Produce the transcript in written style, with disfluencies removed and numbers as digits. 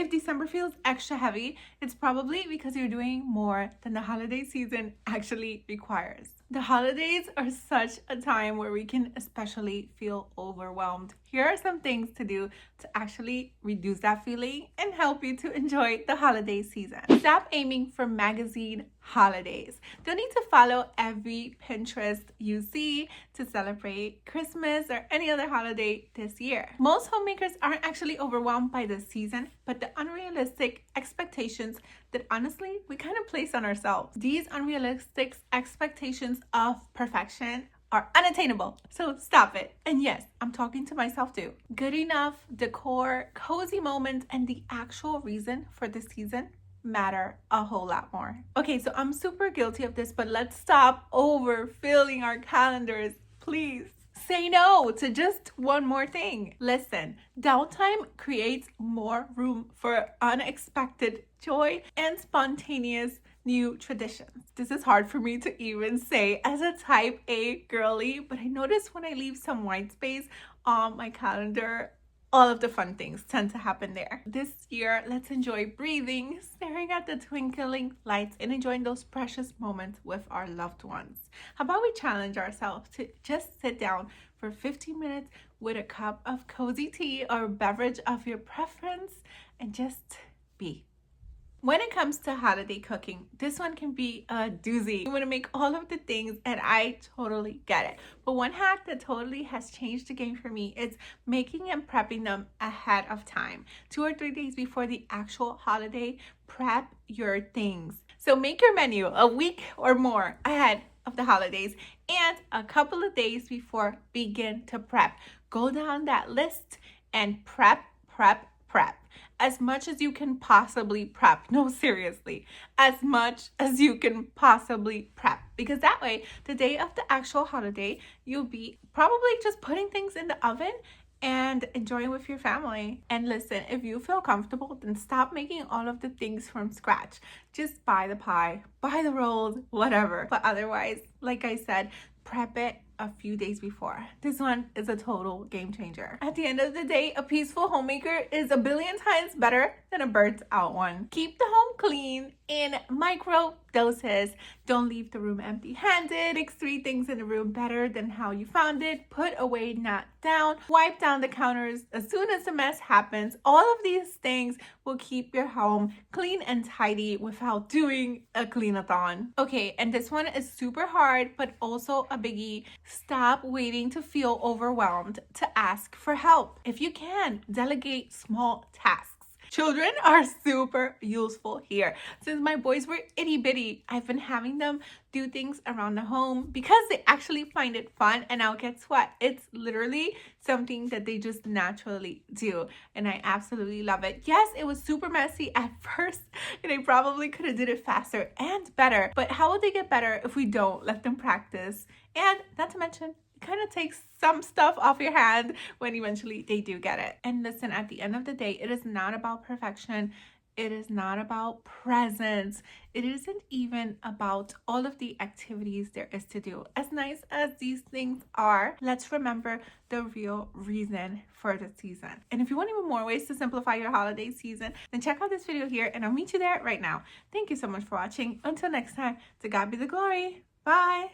If December feels extra heavy, it's probably because you're doing more than the holiday season actually requires. The holidays are such a time where we can especially feel overwhelmed. Here are some things to do to actually reduce that feeling and help you to enjoy the holiday season. Stop aiming for magazine holidays. Don't need to follow every Pinterest you see to celebrate Christmas or any other holiday this year. Most homemakers aren't actually overwhelmed by the season, but the unrealistic expectations that honestly we kind of place on ourselves. These unrealistic expectations of perfection are unattainable. So stop it. And yes, I'm talking to myself too. Good enough decor, cozy moments, and the actual reason for the season matter a whole lot more. Okay, so I'm super guilty of this, but let's stop overfilling our calendars, please. Say no to just one more thing. Listen, downtime creates more room for unexpected joy and spontaneous new traditions. This is hard for me to even say as a type A girly, but I notice when I leave some white space on my calendar, all of the fun things tend to happen there. This year, let's enjoy breathing, staring at the twinkling lights, and enjoying those precious moments with our loved ones. How about we challenge ourselves to just sit down for 15 minutes with a cup of cozy tea or beverage of your preference and just be. When it comes to holiday cooking, this one can be a doozy. You want to make all of the things, and I totally get it. But one hack that totally has changed the game for me is making and prepping them ahead of time. 2 or 3 days before the actual holiday, prep your things. So make your menu a week or more ahead of the holidays, and a couple of days before, begin to prep. Go down that list and prep. As much as you can possibly prep. No, seriously, as much as you can possibly prep. Because that way, the day of the actual holiday, you'll be probably just putting things in the oven and enjoying with your family. And listen, if you feel comfortable, then stop making all of the things from scratch. Just buy the pie, buy the rolls, whatever. But otherwise, like I said, prep it a few days before. This one is a total game changer. At the end of the day, a peaceful homemaker is a billion times better than a burnt out one. Keep the home clean in micro doses. Don't leave the room empty-handed. Fix 3 things in the room better than how you found it. Put away, not down. Wipe down the counters as soon as the mess happens. All of these things will keep your home clean and tidy without doing a clean-a-thon. Okay, and this one is super hard, but also a biggie. Stop waiting to feel overwhelmed to ask for help. If you can, delegate small tasks. Children are super useful here. Since my boys were itty bitty, I've been having them do things around the home because they actually find it fun. And now guess what? It's literally something that they just naturally do. And I absolutely love it. Yes, it was super messy at first, and I probably could have did it faster and better. But how will they get better if we don't let them practice? And not to mention, kind of takes some stuff off your hand when eventually they do get it. And listen, at the end of the day, it is not about perfection. It is not about presents. It isn't even about all of the activities there is to do. As nice as these things are, let's remember the real reason for the season. And if you want even more ways to simplify your holiday season, then check out this video here and I'll meet you there right now. Thank you so much for watching. Until next time, to God be the glory. Bye.